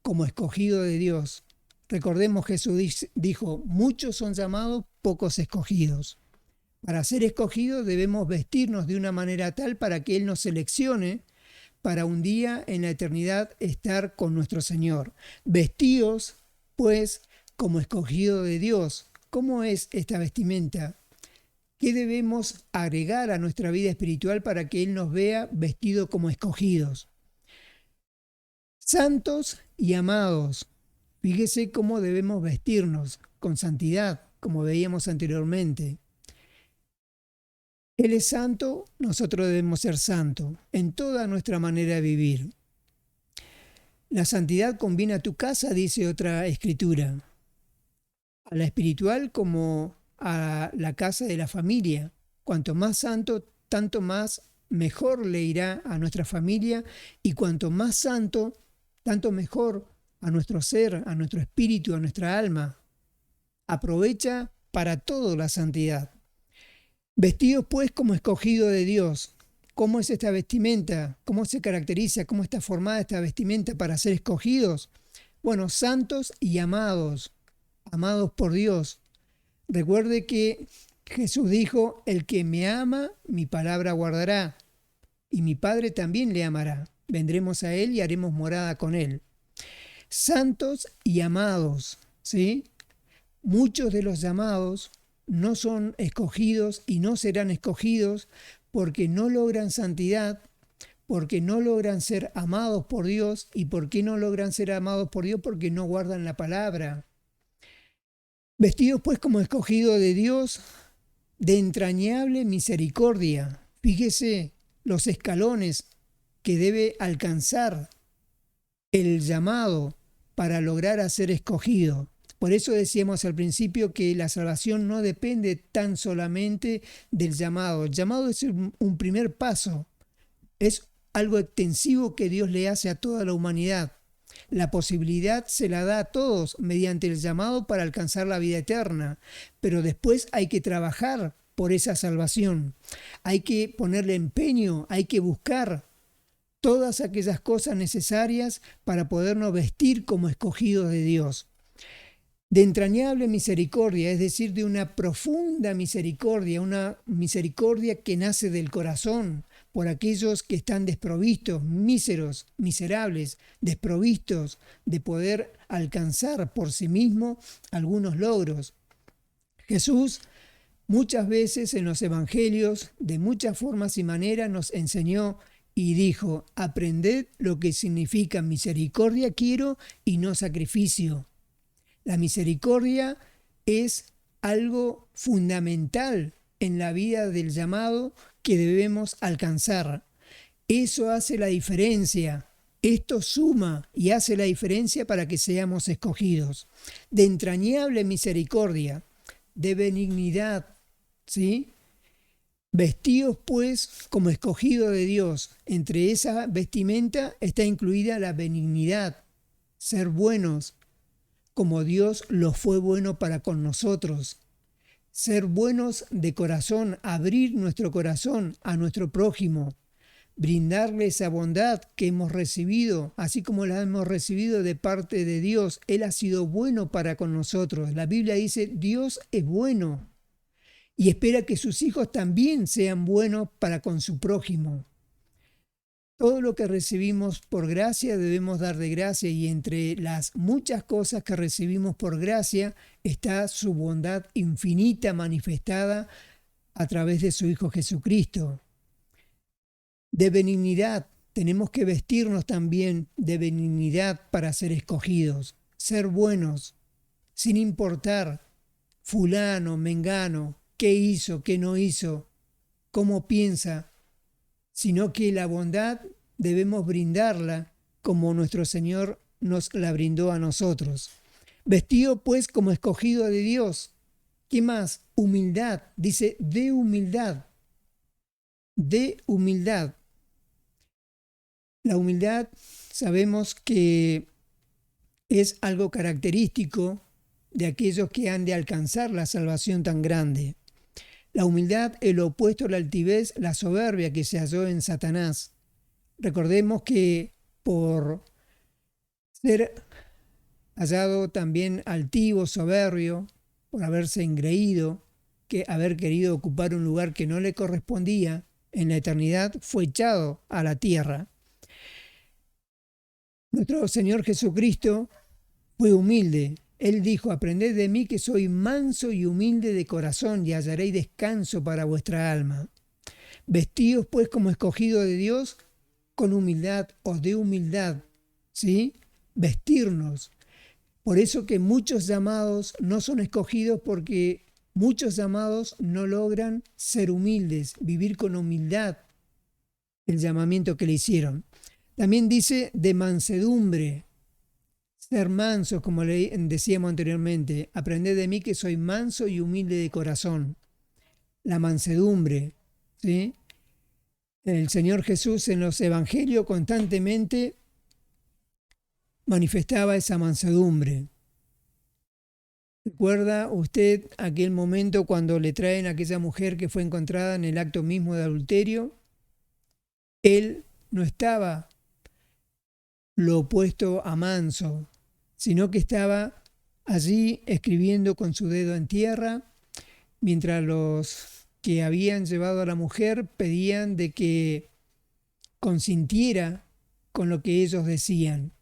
Como escogidos de Dios. Recordemos, Jesús dijo: muchos son llamados, pocos escogidos. Para ser escogidos debemos vestirnos de una manera tal para que Él nos seleccione para un día en la eternidad estar con nuestro Señor. Vestíos pues como escogidos de Dios. ¿Cómo es esta vestimenta? ¿Qué debemos agregar a nuestra vida espiritual para que Él nos vea vestidos como escogidos? Santos y amados. Fíjese cómo debemos vestirnos, con santidad, como veíamos anteriormente. Él es santo, nosotros debemos ser santos en toda nuestra manera de vivir. La santidad conviene a tu casa, dice otra escritura, a la espiritual como a la casa de la familia. Cuanto más santo, tanto más mejor le irá a nuestra familia, y cuanto más santo, tanto mejor a nuestro ser, a nuestro espíritu, a nuestra alma. Aprovecha para todo la santidad. Vestidos pues como escogidos de Dios. ¿Cómo es esta vestimenta? ¿Cómo se caracteriza? ¿Cómo está formada esta vestimenta para ser escogidos? Bueno, santos y amados, amados por Dios. Recuerde que Jesús dijo: el que me ama, mi palabra guardará, y mi Padre también le amará. Vendremos a Él y haremos morada con Él. Santos y amados, ¿sí? Muchos de los llamados no son escogidos y no serán escogidos porque no logran santidad, porque no logran ser amados por Dios. ¿Y por qué no logran ser amados por Dios? Porque no guardan la palabra. Vestidos pues como escogidos de Dios, de entrañable misericordia. Fíjese los escalones que debe alcanzar el llamado para lograr a ser escogido. Por eso decíamos al principio que la salvación no depende tan solamente del llamado. El llamado es un primer paso, es algo extensivo que Dios le hace a toda la humanidad. La posibilidad se la da a todos mediante el llamado para alcanzar la vida eterna, pero después hay que trabajar por esa salvación. Hay que ponerle empeño, hay que buscar todas aquellas cosas necesarias para podernos vestir como escogidos de Dios. De entrañable misericordia, es decir, de una profunda misericordia, una misericordia que nace del corazón por aquellos que están desprovistos, míseros, miserables, desprovistos de poder alcanzar por sí mismo algunos logros. Jesús muchas veces en los evangelios, de muchas formas y maneras, nos enseñó y dijo: aprended lo que significa misericordia quiero y no sacrificio. La misericordia es algo fundamental en la vida del llamado que debemos alcanzar. Eso hace la diferencia. Esto suma y hace la diferencia para que seamos escogidos. De entrañable misericordia, de benignidad, ¿sí? Vestidos pues como escogido de Dios. Entre esa vestimenta está incluida la benignidad, ser buenos, como Dios lo fue bueno para con nosotros. Ser buenos de corazón, abrir nuestro corazón a nuestro prójimo, brindarle esa bondad que hemos recibido, así como la hemos recibido de parte de Dios. Él ha sido bueno para con nosotros. La Biblia dice: Dios es bueno y espera que sus hijos también sean buenos para con su prójimo. Todo lo que recibimos por gracia debemos dar de gracia, y entre las muchas cosas que recibimos por gracia está su bondad infinita manifestada a través de su Hijo Jesucristo. De benignidad, tenemos que vestirnos también de benignidad para ser escogidos, ser buenos, sin importar fulano, mengano, qué hizo, qué no hizo, cómo piensa, sino que la bondad debemos brindarla como nuestro Señor nos la brindó a nosotros. Vestido pues como escogido de Dios. ¿Qué más? Humildad. Dice de humildad. De humildad. La humildad sabemos que es algo característico de aquellos que han de alcanzar la salvación tan grande. La humildad, el opuesto a la altivez, la soberbia que se halló en Satanás. Recordemos que por ser hallado también altivo, soberbio, por haberse engreído, que haber querido ocupar un lugar que no le correspondía en la eternidad, fue echado a la tierra. Nuestro Señor Jesucristo fue humilde. Él dijo: aprended de mí que soy manso y humilde de corazón, y hallaréis descanso para vuestra alma. Vestidos pues como escogidos de Dios, con humildad o de humildad, ¿sí? Vestirnos. Por eso que muchos llamados no son escogidos, porque muchos llamados no logran ser humildes, vivir con humildad el llamamiento que le hicieron. También dice de mansedumbre, ser manso, como le decíamos anteriormente: aprended de mí que soy manso y humilde de corazón. La mansedumbre, ¿sí? El Señor Jesús en los evangelios constantemente manifestaba esa mansedumbre. ¿Recuerda usted aquel momento cuando le traen a aquella mujer que fue encontrada en el acto mismo de adulterio? Él no estaba lo opuesto a manso, sino que estaba allí escribiendo con su dedo en tierra, mientras los que habían llevado a la mujer pedían de que consintiera con lo que ellos decían,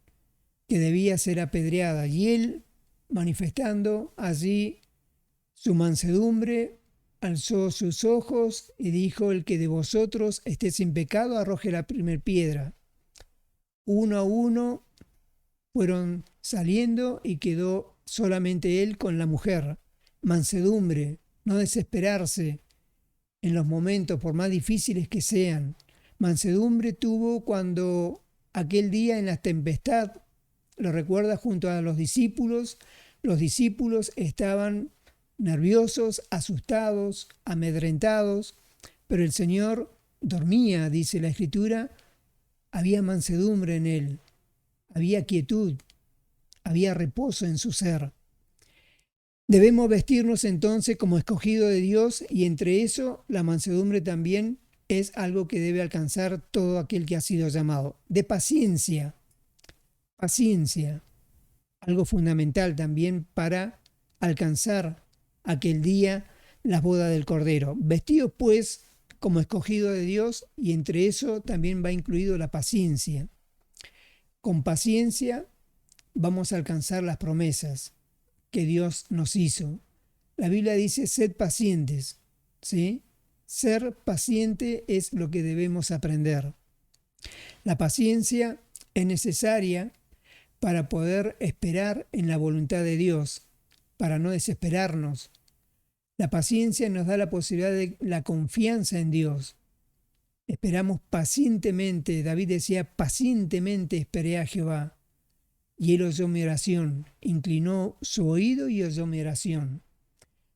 que debía ser apedreada. Y él, manifestando allí su mansedumbre, alzó sus ojos y dijo: el que de vosotros esté sin pecado, arroje la primera piedra. Uno a uno fueron saliendo y quedó solamente él con la mujer. Mansedumbre, no desesperarse en los momentos, por más difíciles que sean. Mansedumbre tuvo cuando aquel día en la tempestad, lo recuerda, junto a los discípulos estaban nerviosos, asustados, amedrentados, pero el Señor dormía, dice la Escritura. Había mansedumbre en él, había quietud, había reposo en su ser. Debemos vestirnos entonces como escogido de Dios, y entre eso la mansedumbre también es algo que debe alcanzar todo aquel que ha sido llamado. De paciencia, algo fundamental también para alcanzar aquel día la boda del Cordero. Vestidos pues como escogido de Dios, y entre eso también va incluido la paciencia. Con paciencia vamos a alcanzar las promesas que Dios nos hizo. La Biblia dice: sed pacientes, ¿sí? Ser paciente es lo que debemos aprender. La paciencia es necesaria para poder esperar en la voluntad de Dios, para no desesperarnos. La paciencia nos da la posibilidad de la confianza en Dios. Esperamos pacientemente. David decía, pacientemente esperé a Jehová, y él oyó mi oración, inclinó su oído y oyó mi oración.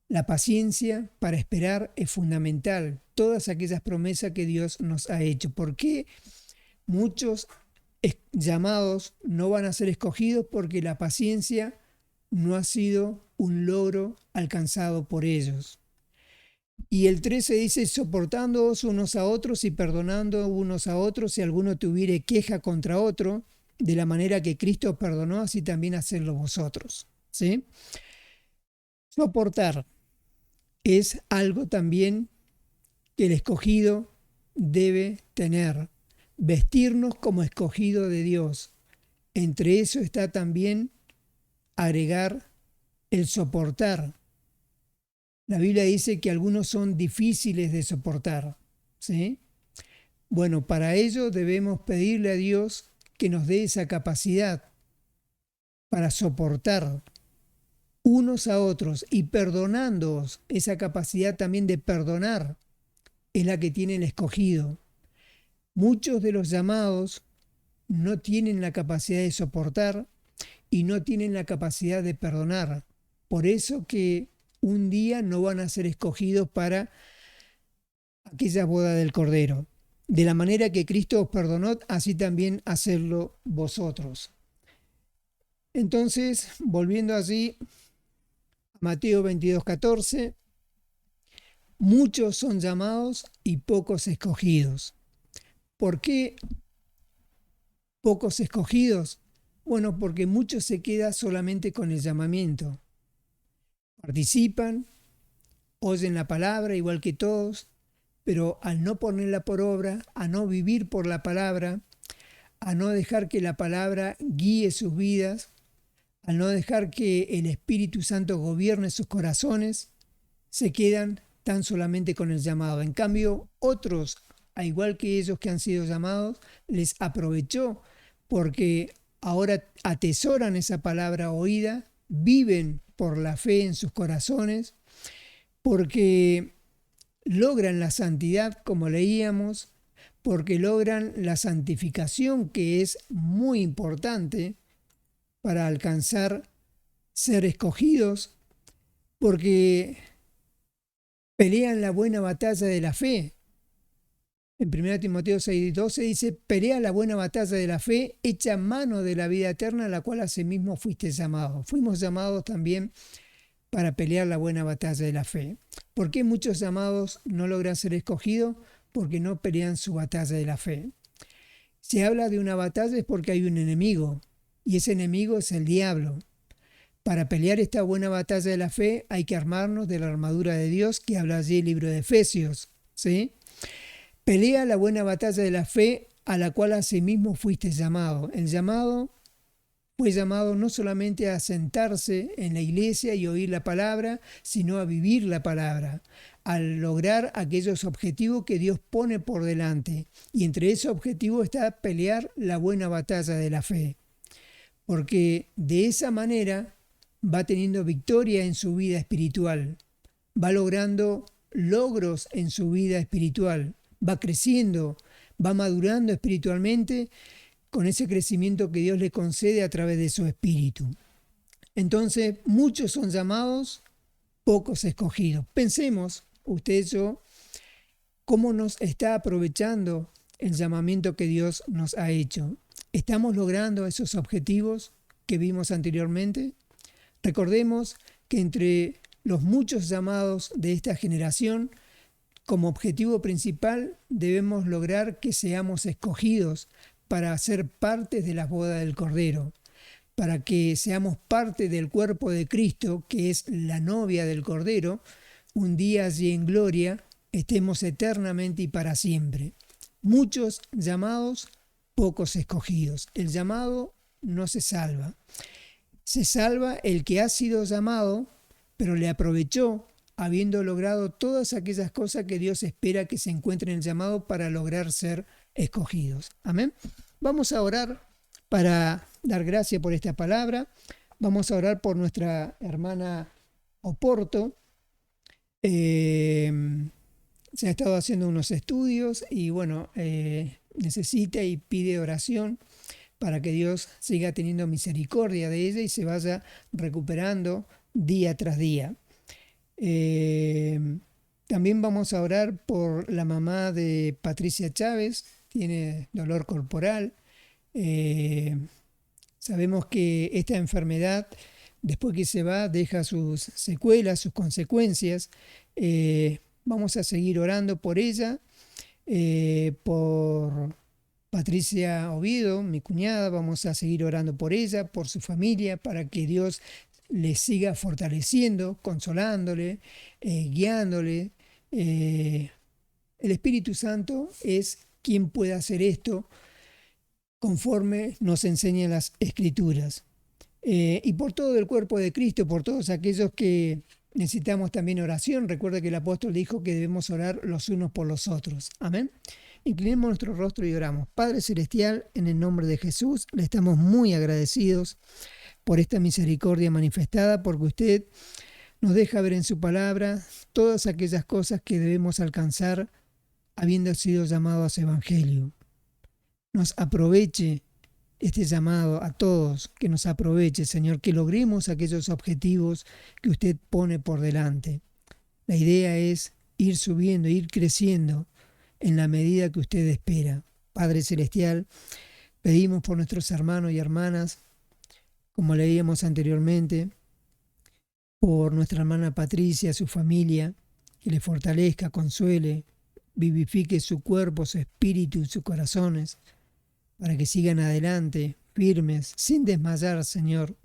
La paciencia para esperar es fundamental. Todas aquellas promesas que Dios nos ha hecho. ¿Por qué muchos llamados no van a ser escogidos? Porque la paciencia no ha sido un logro alcanzado por ellos. Y el 13 dice, soportándoos unos a otros y perdonando unos a otros si alguno tuviere queja contra otro, de la manera que Cristo perdonó, así también hacedlo vosotros. ¿Sí? Soportar es algo también que el escogido debe tener. Vestirnos como escogido de Dios. Entre eso está también agregar el soportar. La Biblia dice que algunos son difíciles de soportar, ¿sí? Bueno, para ello debemos pedirle a Dios que nos dé esa capacidad para soportar unos a otros y perdonándoos. Esa capacidad también de perdonar es la que tiene el escogido. Muchos de los llamados no tienen la capacidad de soportar y no tienen la capacidad de perdonar. Por eso que un día no van a ser escogidos para aquella boda del Cordero. De la manera que Cristo os perdonó, así también hacedlo vosotros. Entonces, volviendo allí a Mateo 22:14, muchos son llamados y pocos escogidos. ¿Por qué pocos escogidos? Bueno, porque muchos se quedan solamente con el llamamiento. Participan, oyen la palabra igual que todos, pero al no ponerla por obra, a no vivir por la palabra, a no dejar que la palabra guíe sus vidas, al no dejar que el Espíritu Santo gobierne sus corazones, se quedan tan solamente con el llamado. En cambio, otros, al igual que ellos que han sido llamados, les aprovechó porque ahora atesoran esa palabra oída, viven por la fe en sus corazones, porque logran la santidad, como leíamos, porque logran la santificación, que es muy importante para alcanzar ser escogidos, porque pelean la buena batalla de la fe. En 1 Timoteo 6:12 dice, pelea la buena batalla de la fe, echa mano de la vida eterna, a la cual asimismo fuiste llamado. Fuimos llamados también para pelear la buena batalla de la fe. ¿Por qué muchos llamados no logran ser escogidos? Porque no pelean su batalla de la fe. Se habla de una batalla es porque hay un enemigo, y ese enemigo es el diablo. Para pelear esta buena batalla de la fe hay que armarnos de la armadura de Dios, que habla allí el libro de Efesios, ¿sí? Pelea la buena batalla de la fe, a la cual asimismo fuiste llamado. El llamado fue llamado no solamente a sentarse en la iglesia y oír la palabra, sino a vivir la palabra, a lograr aquellos objetivos que Dios pone por delante. Y entre esos objetivos está pelear la buena batalla de la fe. Porque de esa manera va teniendo victoria en su vida espiritual, va logrando logros en su vida espiritual, va creciendo, va madurando espiritualmente con ese crecimiento que Dios le concede a través de su espíritu. Entonces, muchos son llamados, pocos escogidos. Pensemos, usted y yo, cómo nos está aprovechando el llamamiento que Dios nos ha hecho. ¿Estamos logrando esos objetivos que vimos anteriormente? Recordemos que entre los muchos llamados de esta generación, como objetivo principal debemos lograr que seamos escogidos para ser parte de la boda del Cordero, para que seamos parte del cuerpo de Cristo, que es la novia del Cordero, un día allí en gloria, estemos eternamente y para siempre. Muchos llamados, pocos escogidos. El llamado no se salva. Se salva el que ha sido llamado, pero le aprovechó, habiendo logrado todas aquellas cosas que Dios espera que se encuentren en el llamado para lograr ser escogidos. Amén. Vamos a orar para dar gracias por esta palabra. Vamos a orar por nuestra hermana Oporto. Se ha estado haciendo unos estudios y necesita y pide oración para que Dios siga teniendo misericordia de ella y se vaya recuperando día tras día. También vamos a orar por la mamá de Patricia Chávez, tiene dolor corporal. Sabemos que esta enfermedad, después que se va, deja sus secuelas, sus consecuencias. Vamos a seguir orando por ella, por Patricia Oviedo, mi cuñada, vamos a seguir orando por ella, por su familia, para que Dios le siga fortaleciendo, consolándole, guiándole. El Espíritu Santo es quien puede hacer esto conforme nos enseñan las Escrituras. Y por todo el cuerpo de Cristo, por todos aquellos que necesitamos también oración. Recuerda que el apóstol dijo que debemos orar los unos por los otros. Amén. Inclinemos nuestro rostro y oramos. Padre Celestial, en el nombre de Jesús, le estamos muy agradecidos por esta misericordia manifestada, porque usted nos deja ver en su palabra todas aquellas cosas que debemos alcanzar habiendo sido llamados a su evangelio. Nos aproveche este llamado a todos, que nos aproveche, Señor, que logremos aquellos objetivos que usted pone por delante. La idea es ir subiendo, ir creciendo en la medida que usted espera. Padre Celestial, pedimos por nuestros hermanos y hermanas, como leíamos anteriormente, por nuestra hermana Patricia, su familia, que le fortalezca, consuele, vivifique su cuerpo, su espíritu y sus corazones, para que sigan adelante, firmes, sin desmayar, Señor.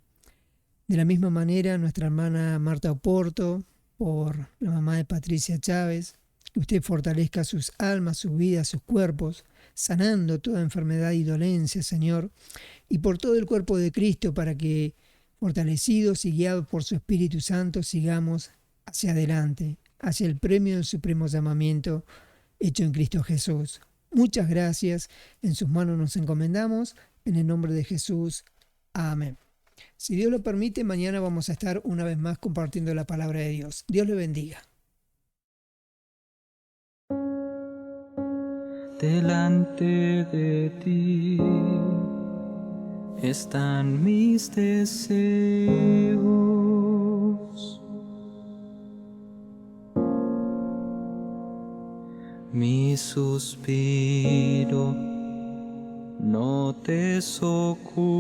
De la misma manera, nuestra hermana Marta Oporto, por la mamá de Patricia Chávez, que usted fortalezca sus almas, sus vidas, sus cuerpos, sanando toda enfermedad y dolencia, Señor, y por todo el cuerpo de Cristo, para que, fortalecidos y guiados por su Espíritu Santo, sigamos hacia adelante, hacia el premio del supremo llamamiento hecho en Cristo Jesús. Muchas gracias, en sus manos nos encomendamos, en el nombre de Jesús. Amén. Si Dios lo permite, mañana vamos a estar una vez más compartiendo la palabra de Dios. Dios le bendiga. Delante de ti están mis deseos, mi suspiro no te es oculto.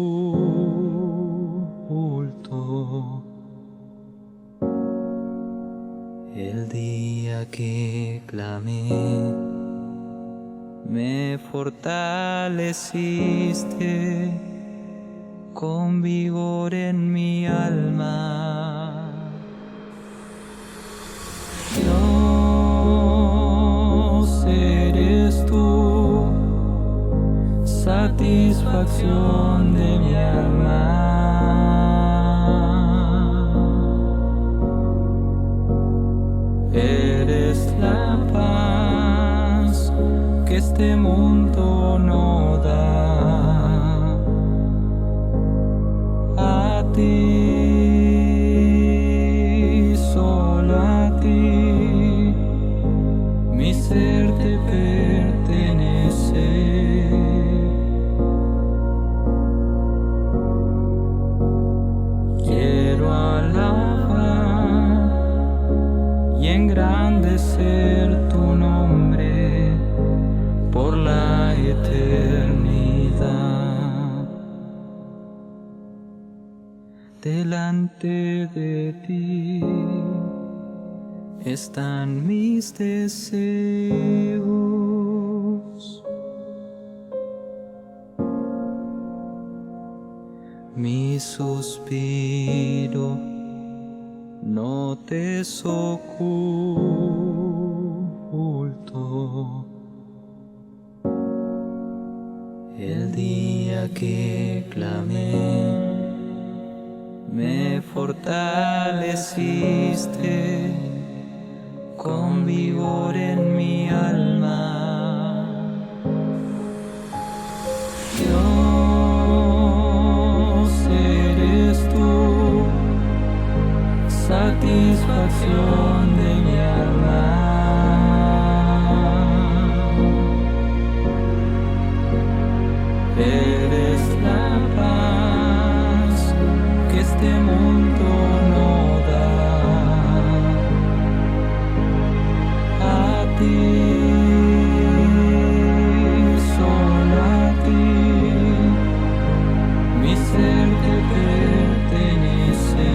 El día que clamé, me fortaleciste con vigor en mi alma. Dios, eres tú, satisfacción de mi alma. Eres la paz que este mundo no da. A ti, solo a ti, mi ser te pertenece. Quiero alabar y engrandecer tu nombre por la eternidad. Delante de ti están mis deseos, mi suspiro no te es oculto. El día que clamé, me fortaleciste con vigor en mi alma. satisfacción de mi alma. Eres la paz que este mundo no da. A ti, solo a ti, mi ser te pertenece.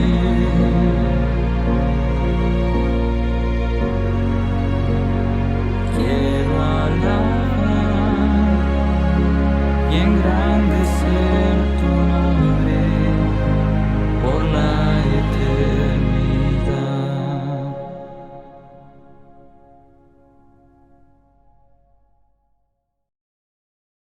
Quiero alabar y engrandecer tu nombre.